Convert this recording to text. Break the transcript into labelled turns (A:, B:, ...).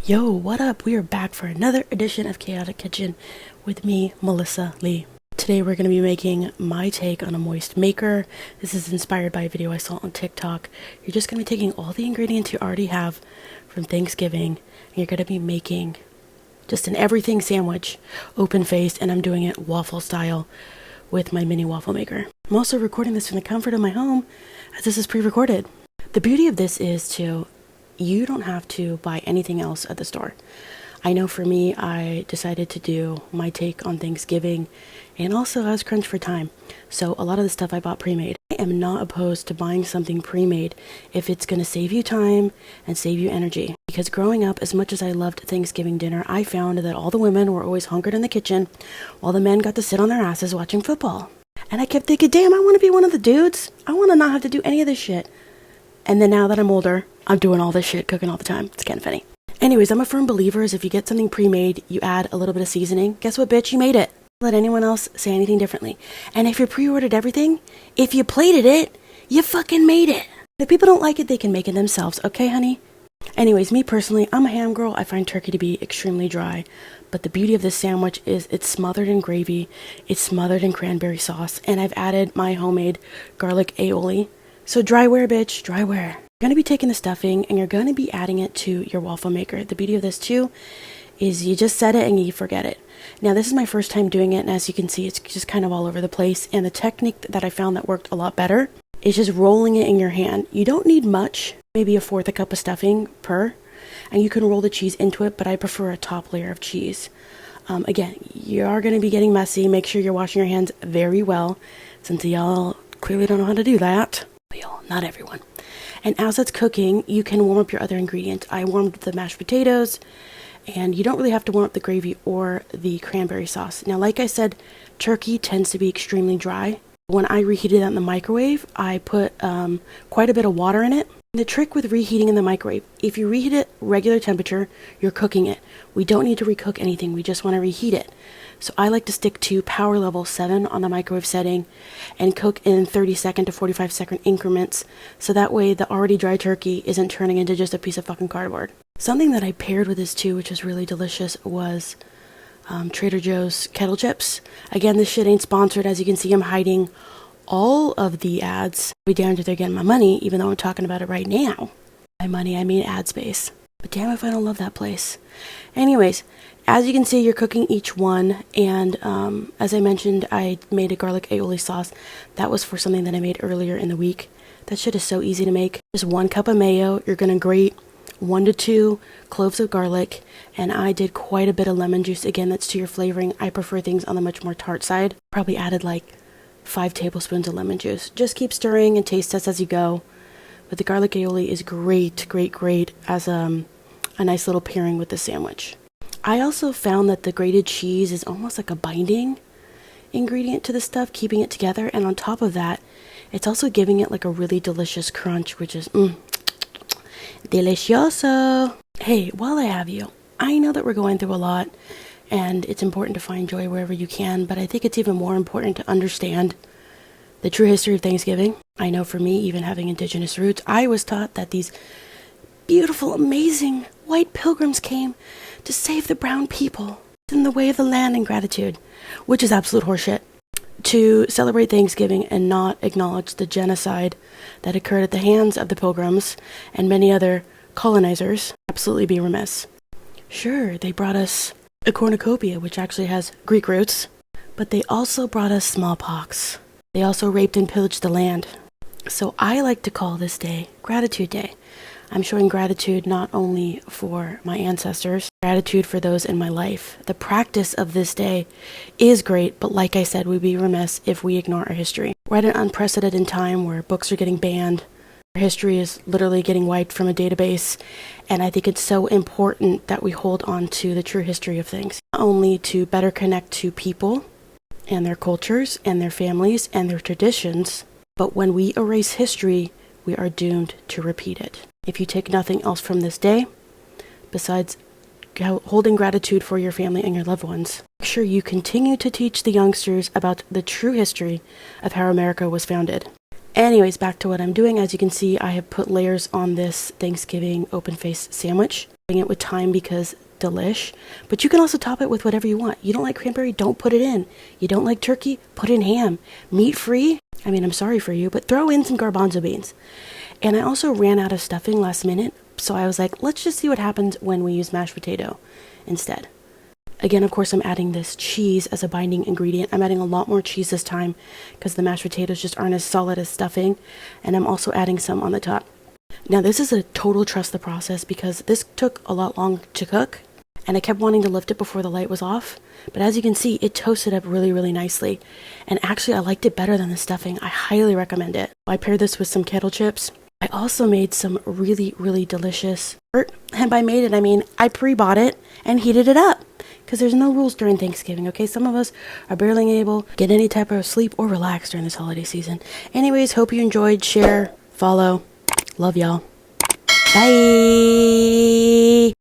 A: Yo, what up? We are back for another edition of Chaotic Kitchen with me, Melissa Lee. Today we're going to be making my take on a moist maker. This is inspired by a video I saw on TikTok. You're just going to be taking all the ingredients you already have from Thanksgiving, and you're going to be making just an everything sandwich, open-faced, and I'm doing it waffle style with my mini waffle maker. I'm also recording this from the comfort of my home, as this is pre-recorded. The beauty of this is you don't have to buy anything else at the store. I know for me, I decided to do my take on Thanksgiving, and also I was crunched for time. So a lot of the stuff I bought pre-made. I am not opposed to buying something pre-made if it's going to save you time and save you energy. Because growing up, as much as I loved Thanksgiving dinner, I found that all the women were always hunkered in the kitchen while the men got to sit on their asses watching football. And I kept thinking, damn, I want to be one of the dudes. I want to not have to do any of this shit. And then now that I'm older, I'm doing all this shit, cooking all the time. It's kind of funny. Anyways, I'm a firm believer is if you get something pre-made, you add a little bit of seasoning. Guess what, bitch? You made it. Don't let anyone else say anything differently. And if you pre-ordered everything, if you plated it, you fucking made it. If people don't like it, they can make it themselves. Okay, honey? Anyways, me personally, I'm a ham girl. I find turkey to be extremely dry. But the beauty of this sandwich is it's smothered in gravy. It's smothered in cranberry sauce. And I've added my homemade garlic aioli. So dryware, bitch, dryware. You're going to be taking the stuffing and you're going to be adding it to your waffle maker. The beauty of this too is you just set it and you forget it. Now this is my first time doing it, and as you can see, it's just kind of all over the place. And the technique that I found that worked a lot better is just rolling it in your hand. You don't need much, maybe a fourth a cup of stuffing per, and you can roll the cheese into it, but I prefer a top layer of cheese. Again, you are going to be getting messy. Make sure you're washing your hands very well, since y'all clearly don't know how to do that. Not everyone. And as it's cooking, you can warm up your other ingredients. I warmed the mashed potatoes, and you don't really have to warm up the gravy or the cranberry sauce. Now, like I said, turkey tends to be extremely dry. When I reheated that in the microwave, I put quite a bit of water in it. The trick with reheating in the microwave, if you reheat it regular temperature, you're cooking it. We don't need to recook anything. We just want to reheat it. So I like to stick to power level 7 on the microwave setting and cook in 30-second to 45-second increments. So that way the already dry turkey isn't turning into just a piece of fucking cardboard. Something that I paired with this too, which was really delicious, was Trader Joe's kettle chips. Again, this shit ain't sponsored. As you can see, I'm hiding all of the ads. I'll be damned if they're getting my money, even though I'm talking about it right now. By money, I mean ad space. But damn if I don't love that place. Anyways, as you can see, you're cooking each one. And as I mentioned, I made a garlic aioli sauce. That was for something that I made earlier in the week. That shit is so easy to make. Just 1 cup of mayo. You're going to grate 1 to 2 cloves of garlic. And I did quite a bit of lemon juice. Again, that's to your flavoring. I prefer things on the much more tart side. Probably added like 5 tablespoons of lemon juice. Just keep stirring and taste test as you go. But the garlic aioli is great as a nice little pairing with the sandwich. I also found that the grated cheese is almost like a binding ingredient to the stuff, keeping it together. And on top of that, it's also giving it like a really delicious crunch, which is delicioso. Hey, while I have you, I know that we're going through a lot and it's important to find joy wherever you can, but I think it's even more important to understand the true history of Thanksgiving. I know for me, even having indigenous roots, I was taught that these beautiful, amazing white pilgrims came to save the brown people in the way of the land and gratitude, which is absolute horseshit. To celebrate Thanksgiving and not acknowledge the genocide that occurred at the hands of the pilgrims and many other colonizers, absolutely be remiss. Sure, they brought us a cornucopia, which actually has Greek roots, but they also brought us smallpox. They also raped and pillaged the land. So I like to call this day Gratitude Day. I'm showing gratitude not only for my ancestors, gratitude for those in my life. The practice of this day is great, but like I said, we'd be remiss if we ignore our history. We're at an unprecedented time where books are getting banned. Our history is literally getting wiped from a database, and I think it's so important that we hold on to the true history of things, not only to better connect to people and their cultures and their families and their traditions, but when we erase history, we are doomed to repeat it. If you take nothing else from this day, besides holding gratitude for your family and your loved ones, make sure you continue to teach the youngsters about the true history of how America was founded. Anyways, back to what I'm doing. As you can see, I have put layers on this Thanksgiving open-faced sandwich. it with thyme because delish. But you can also top it with whatever you want. You don't like cranberry? Don't put it in. You don't like turkey? Put in ham. Meat free? I mean, I'm sorry for you, but throw in some garbanzo beans. And I also ran out of stuffing last minute, so I was like, let's just see what happens when we use mashed potato instead. Again, of course, I'm adding this cheese as a binding ingredient. I'm adding a lot more cheese this time because the mashed potatoes just aren't as solid as stuffing. And I'm also adding some on the top. Now, this is a total trust the process because this took a lot long to cook. And I kept wanting to lift it before the light was off. But as you can see, it toasted up really, really nicely. And actually, I liked it better than the stuffing. I highly recommend it. I paired this with some kettle chips. I also made some really, really delicious, and by made it, I mean I pre-bought it and heated it up. Because there's no rules during Thanksgiving, okay? Some of us are barely able to get any type of sleep or relax during this holiday season. Anyways, hope you enjoyed. Share, follow. Love y'all. Bye.